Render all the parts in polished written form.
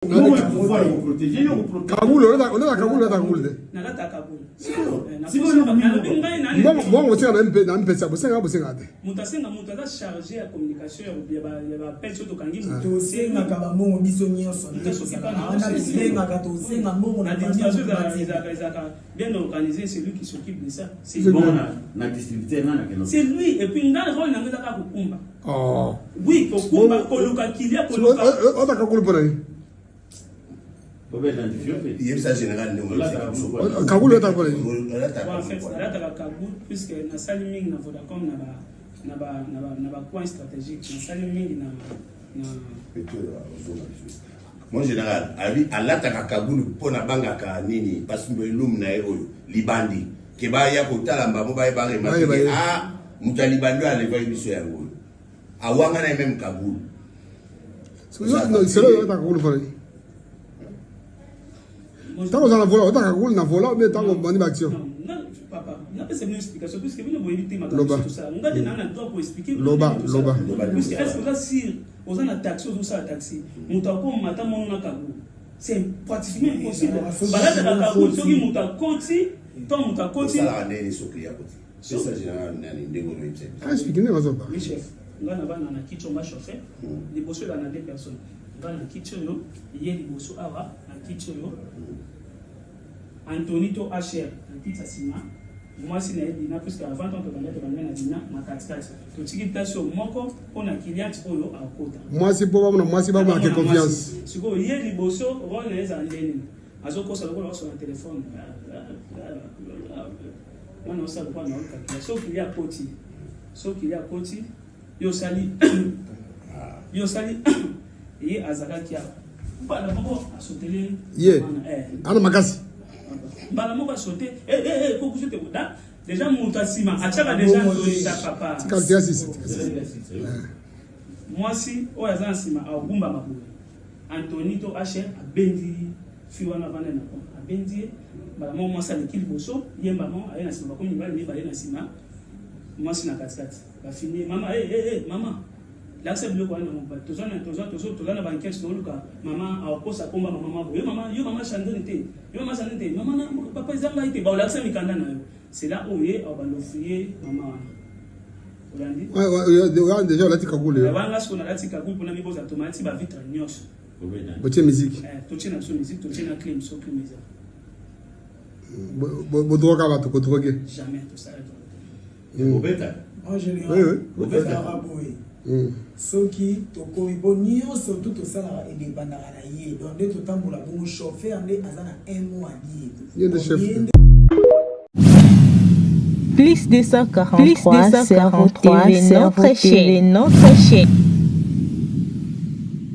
Kaboul, on a Kaboul, bien organisé, c'est lui qui s'occupe de ça. C'est lui, et puis dans le rôle, il n'a pas de oh. Oui, pour Kumba, il y a il y a ça général. Kaboul est en fait, là, tu as Kaboul, puisque na saliming na Vodacom na ba point stratégique, na saliming na mon général, à l'attaque Kaboul pour na banga ka nini parce que l'homme na libandi ke ba ya ko tala mbamo ba ba ah mutalibando a lever biso ya ngolo awanga na même Kaboul c'est là Kaboul fallait. Tant qu'on a volé, on a Kaboul na vola mais tant qu'on bani action. Non, papa, il y a pas cette explication puisque vous ne éviter ma tout ça. On va donner un droit pour expliquer. Loba. Puisque est-ce que là si on a un taxi ou ça taxi, mutako mata mon na Kaboul. C'est pratiquement impossible. Balade na Kaboul, ceux qui mutakoti, tant mutakoti. Ça la né so cria côté. C'est ça général nani ndego no imse. Expliquez nous ça. Oui chef. On va na kitchen va chauffer. Les bossos là na deux personnes. On va na kitchen yo, il y a les bossos awa na kitchen yo. Antonito HR, un petit assina. Moi, c'est Naïdina, puisque avant, on peut mettre Naïdina, ma cascade. Tout ce qui est sur Moko, on a qu'il y a un peu à côté. Moi, c'est pas moi, c'est pas moi qui ai confiance. Si vous voyez les bossos, on les a en ligne. À ce qu'on s'en va sur un téléphone. On a ça, on a un sauf qu'il y a Poti. Sauf qu'il y a Poti. Yo sali. Yo sali. Et Azara qui a. Pas d'abord à sauter. Yeah. Alors, Makasi. Balamo va sauter. Faut que je te dise. Déjà, Moutassima. Achaka déjà Tonita papa. Moi, si, au hasard, Sima, à Bumba Mabou. Antonito H. a Bendi, Fiwana Vanena. A Bendi, Balamo, moi, ça l'équipe Bosso. Yembamo, à un Sima, comme il va aller à Sima. Moi, c'est la cascade. Va finir. Maman, maman. Là, c'est le point. Tous les banquiers sont là. Maman, à cause de combat, maman, maman, chandonité. Maman, chandonité. Maman, papa, ils ont été. Bon, là, c'est Mikanda. C'est là où il est, on va l'offrir, maman. Ouais, déjà, là, tu as Kaboul. Là, ce qu'on a là, c'est Kaboul pour la mise en tomate, il va vite en nios. Botier musique. Totier na musique, totier na clim, so clim. Bodroga va te contrôler. Jamais, tout ça. Robeta. En général, ceux qui toko iboni surtout tout ça là et des banara yé donc de tout temps pour la bon chauffeur né azana un mois dit plus 243 c'est notre chaîne.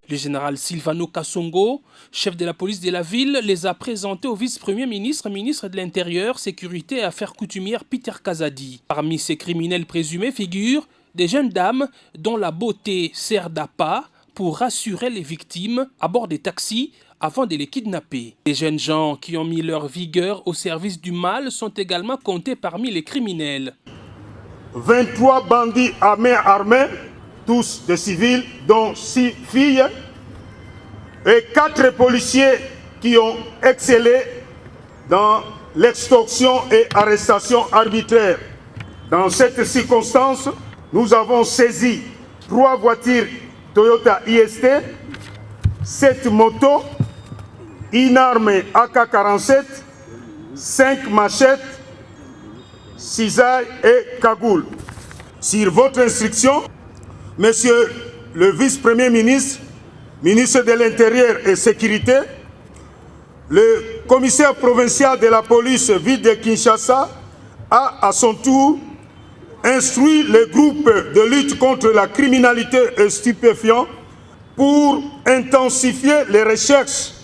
Le général Silvano Kasongo, chef de la police de la ville, les a présentés au vice-premier ministre, ministre de l'Intérieur, Sécurité et Affaires coutumières Peter Kazadi. Parmi ces criminels présumés figurent des jeunes dames dont la beauté sert d'appât pour rassurer les victimes à bord des taxis avant de les kidnapper. Les jeunes gens qui ont mis leur vigueur au service du mal sont également comptés parmi les criminels. 23 bandits à main armée, tous des civils, dont 6 filles, et 4 policiers qui ont excellé dans l'extorsion et arrestation arbitraire. Dans cette circonstance, nous avons saisi 3 voitures Toyota IST, 7 motos, une arme AK-47, 5 machettes, cisailles et cagoules. Sur votre instruction, Monsieur le vice-premier ministre, ministre de l'Intérieur et Sécurité, le commissaire provincial de la police ville de Kinshasa a à son tour instruit les groupes de lutte contre la criminalité et stupéfiants pour intensifier les recherches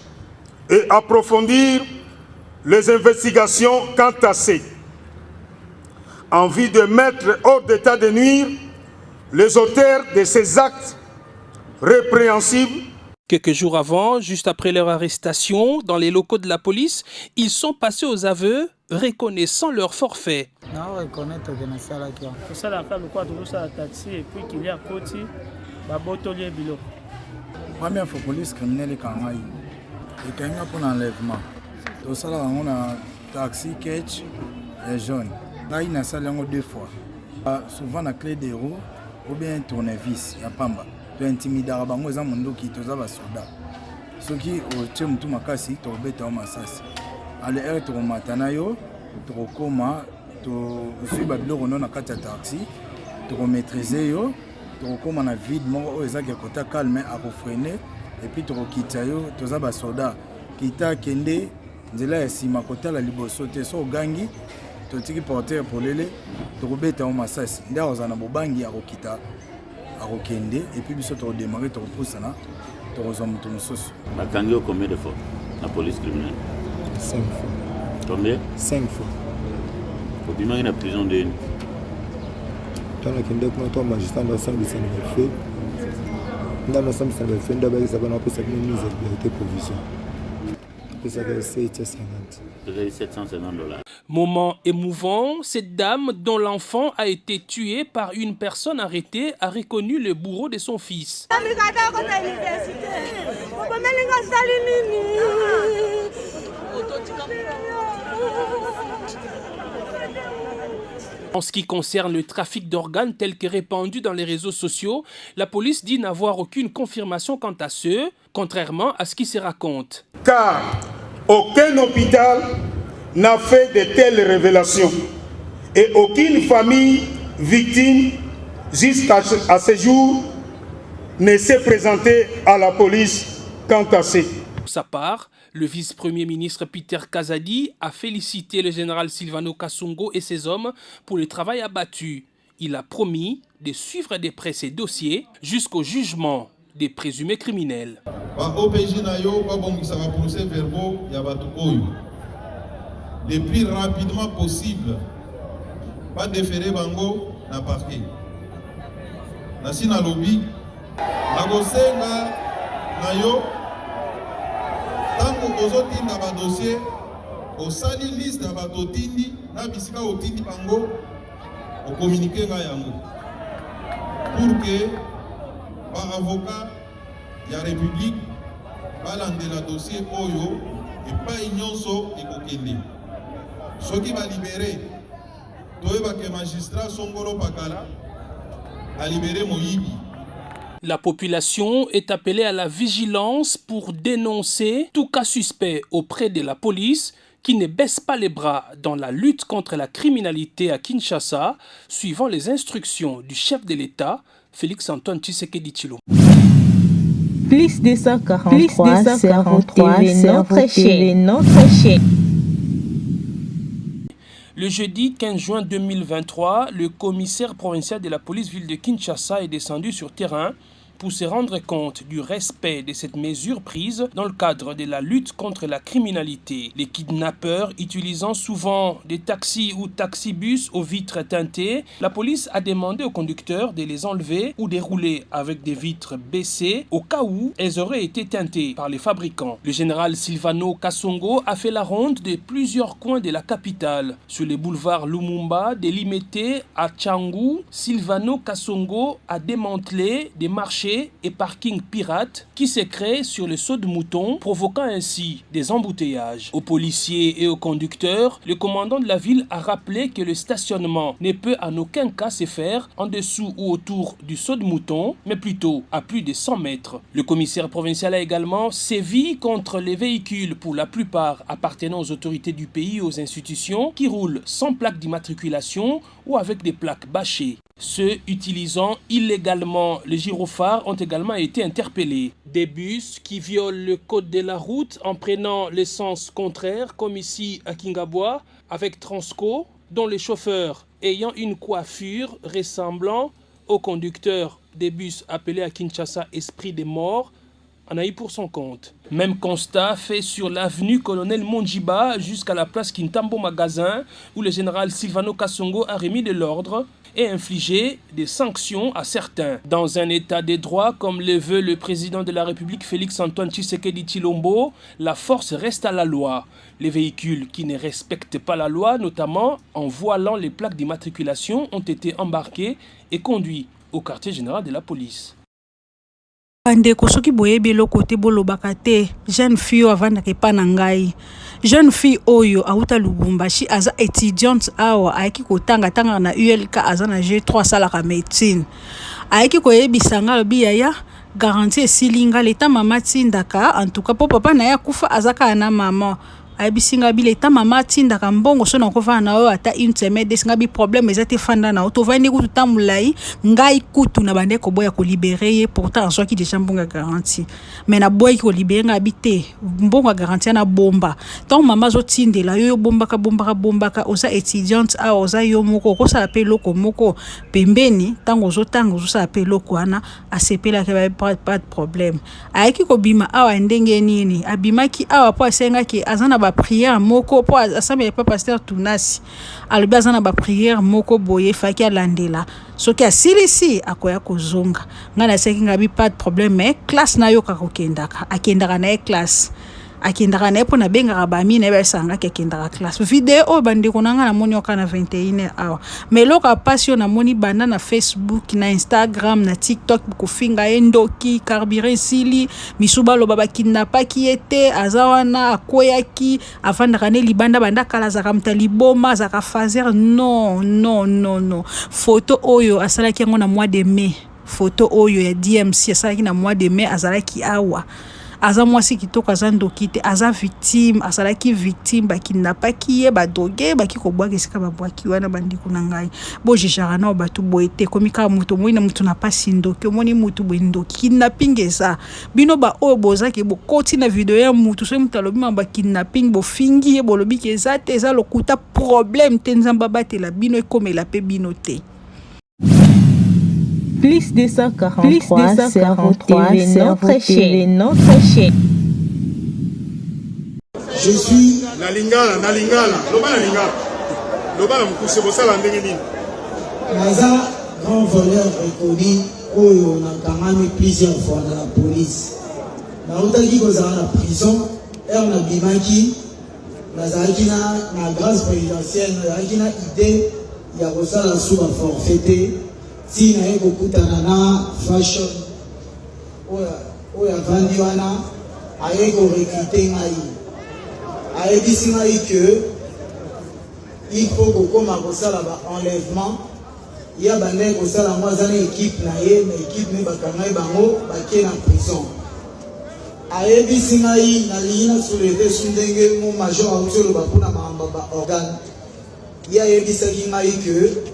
et approfondir les investigations quant à ces. En vue de mettre hors d'état de nuire les auteurs de ces actes répréhensibles. Quelques jours avant, juste après leur arrestation, dans les locaux de la police, ils sont passés aux aveux, reconnaissant leur forfait. Non, reconnaître que nous sommes là. Tout ça, là, le quoi, tout ça, taxi, et puis qu'il y a côté, babotolier bilo. Moi, il faut police criminelle quand même. ekangi pour l'enlèvement. Tout ça là on a taxi catch et jaune. Là il a ça deux fois. Souvent la clé des roues ou bien tournevis ya pamba. To intimidara bango za mondo ki toza ba soda. Soki o tchemu tu makasi to beta o masasi. Ale er to matana yo to koma to suiba biloko non na kati ya taxi to maîtriser yo to koma na vide moko o ezaki kota calme a freiner et puis to kita yo toza ba soda kita kende nzela ya sima kota la liboso te so gangi to tiki porter polele to beta o masasi nda ozana bobangi ya kokita a kokende et puis biso to démarrer to poussana to rezomu to mosusu. Bakangi combien de fois la police criminelle? 5 fois. Combien? 5 fois. Au bima il y a prison de dans la kende pour toi magistrat dans l'ensemble ça ne fait dans l'ensemble ça ne fait d'abord ça va pour ça une mise en liberté provisoire. Ça va 750 $. Moment émouvant, cette dame dont l'enfant a été tué par une personne arrêtée a reconnu le bourreau de son fils. En ce qui concerne le trafic d'organes tel que répandu dans les réseaux sociaux, la police dit n'avoir aucune confirmation quant à ce, contrairement à ce qui se raconte. Car aucun hôpital n'a fait de telles révélations et aucune famille victime jusqu'à ce jour ne s'est présentée à la police quant à ce. Pour sa part, le vice-premier ministre Peter Kazadi a félicité le général Silvano Kasongo et ses hommes pour le travail abattu. Il a promis de suivre de près ces dossiers jusqu'au jugement des présumés criminels. Le plus rapidement possible, pas déférer bango na parquet. Nasina lobby, nagosenga na yo. Tango ozotinda ba dossier, osali liste ya batotindi na bisika otindi bango, o communiquer nga yango. Pour que ba avocat ya République balandela dossier oyo et pas inyonso ekokende. Soki va libérer, toyeba ke magistrat Songolo Pakala a libéré Moïbi. La population est appelée à la vigilance pour dénoncer tout cas suspect auprès de la police qui ne baisse pas les bras dans la lutte contre la criminalité à Kinshasa, suivant les instructions du chef de l'État, Félix-Antoine Tshisekedi Tshilombo. Plus 243, c'est notre chaîne. Le jeudi 15 juin 2023, le commissaire provincial de la police ville de Kinshasa est descendu sur terrain pour se rendre compte du respect de cette mesure prise dans le cadre de la lutte contre la criminalité. Les kidnappeurs utilisant souvent des taxis ou taxibus aux vitres teintées, la police a demandé aux conducteurs de les enlever ou de rouler avec des vitres baissées au cas où elles auraient été teintées par les fabricants. Le général Silvano Kasongo a fait la ronde de plusieurs coins de la capitale. Sur les boulevards Lumumba, de Limete à Tchangou, Silvano Kasongo a démantelé des marchés et parkings pirates qui se créent sur le saut de mouton, provoquant ainsi des embouteillages. Aux policiers et aux conducteurs, le commandant de la ville a rappelé que le stationnement ne peut en aucun cas se faire en dessous ou autour du saut de mouton, mais plutôt à plus de 100 mètres. Le commissaire provincial a également sévi contre les véhicules, pour la plupart appartenant aux autorités du pays et aux institutions, qui roulent sans plaque d'immatriculation ou avec des plaques bâchées. Ceux utilisant illégalement le gyrophare ont également été interpellés. Des bus qui violent le code de la route en prenant le sens contraire, comme ici à Kingabwa, avec Transco, dont les chauffeurs ayant une coiffure ressemblant au conducteur des bus appelés à Kinshasa Esprit des Morts, en a eu pour son compte. Même constat fait sur l'avenue Colonel Monjiba jusqu'à la place Kintambo Magasin, où le général Silvano Kasongo a remis de l'ordre et infligé des sanctions à certains. Dans un état de droit, comme le veut le président de la République Félix-Antoine Tshisekedi Tshilombo, la force reste à la loi. Les véhicules qui ne respectent pas la loi, notamment en voilant les plaques d'immatriculation, ont été embarqués et conduits au quartier général de la police. Bandeko soki boyebi eloko te bolobaka te jeune fille avandaka epa na ngai jeune fille oyo auta Lubumbashi aza étudiante awa ayaki kotanga na ULK aza na G3 asalaka médecine ayaki koyebisa nga lobi yaya garantie esilinga leta mama tindaka en tout cas po papa na ya kufa azaka na mama abisinga bi leta mama tindaka mbongo so na kova na yo ata une semaine desinga bi problème ezate fanda na auto vandi kutu tamulai ngai kutu na bande ko boya ko libérer pourtant so ki déjà mbonga garantie mais na boya ko libérer nga bité mbonga garantie na bomba tant mama zo tindela yo bombaka oza étudiante a oza yo moko ko sa appelle loko moko pembeni tango zo sa appelle loko ana asepela ke pas de problème ayaki ko bima awa ndenge nini abimaki awa po asenga ki azana ba prière moko po asame pas pasteur Tunasi alobi azana ba prière moko boye faki alandela soki asilisi akoya kozonga ngana seki ngabi pas de problème mais classe na yo kakokendaka akendaka na classe akendaka na po na benga ba mine ba sanga akendaka classe vidéo o bande konanga na moni okana 21 awa mais loka passion na moni banda na Facebook na Instagram na TikTok ko finga endoki carburant sili misuba lo baba kidnapaki ete azawana akoyaki afanda ne libanda banda kala zaka mtaliboma zaka fazer non photo oyo asalaki ngo na mois de mai photo oyo ya DMC asalaki na mois de mai azalaki awa aza mwasi kitoko aza ndoki te aza victime asalaki victime bakidnapaki ye badoge baki kobwaka esika babwaki wana bandiko na ngai bo jejara na batu boete komika mutu moina mutu na pasi ndoki omoni mutu boye ndoki kidnapping eza bino ba oyo bozaki bokoti na video ya mutu so mutu alobi ma bakidnapping bofingi ye bolobi ke eza te eza lokuta problème te nzamba batela bino ekomela pe bino te. Plus 243, Cerveau TV, notre chaîne. Je suis Nalingala, Loba Nalingala. Loba Mkuse Bosala Ndengeni. Naza, grand voleur reconnu, où on a quand même plusieurs fois dans la police. Naotaki kozala na prison, et on a bimaki, nazalaki na grâce présidentielle, nazalaki na idée, ya kosala sous forfaité. Si na eko kutana na fashion oya vandi wana ayeko recruter ngai ayebisi ngai que il faut kokoma kosala ba enlèvement ya bande kosala moi zana équipe na ye mais équipe ne bakangai bango bakie na prison ayebisi ngai na lina soulever sundenge mo major auzolo bakuna mamba ba organe ya ayebisaki ngai que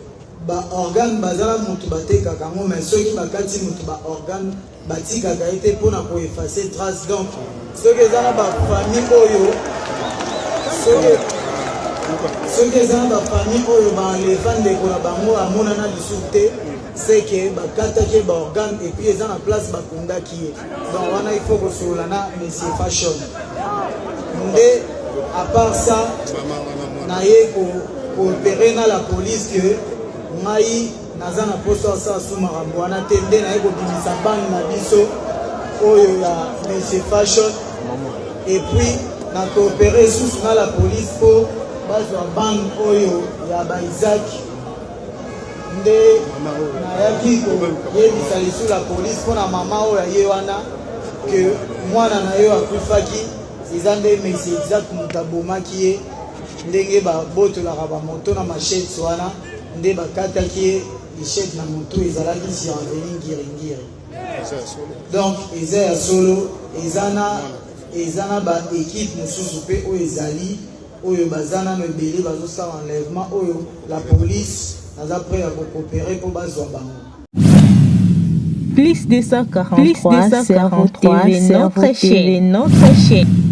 ba organe bazala mutu bateka kango mais ceux qui bakati mutu ba organe batika ka été pour na ko effacer trace donc ceux qui zana ba famille oyo ceux qui zana ba famille oyo ba les fans de ko na bango amona na lisute c'est que bakata ke ba organe et puis ezana place ba kunda ki donc wana il faut ko solana monsieur fashion ndé à part ça na ye ko coopérer na la police que ngai naza na poso asa suma ramwana tende na eko bimisa bang na biso oyo ya monsieur fashion et puis na coopérer sous na la police pour bazwa bang oyo ya ba Isaac nde na yaki ko yebisa lisu la police pour na mama oyo ye wana que mwana na yo akufaki izande monsieur Isaac mutabomaki ye ndenge ba boto la raba moto na machette wana nde bakataki échec na moto ezalaki si enveni ngiri donc eza ya solo ezana ba équipe mosusu pe oyo ezali oyo bazana no ebele bazosala enlèvement oyo la police naza prêt à coopérer pour bazwa bango. Plus 243, Cerveau TV, notre chaîne.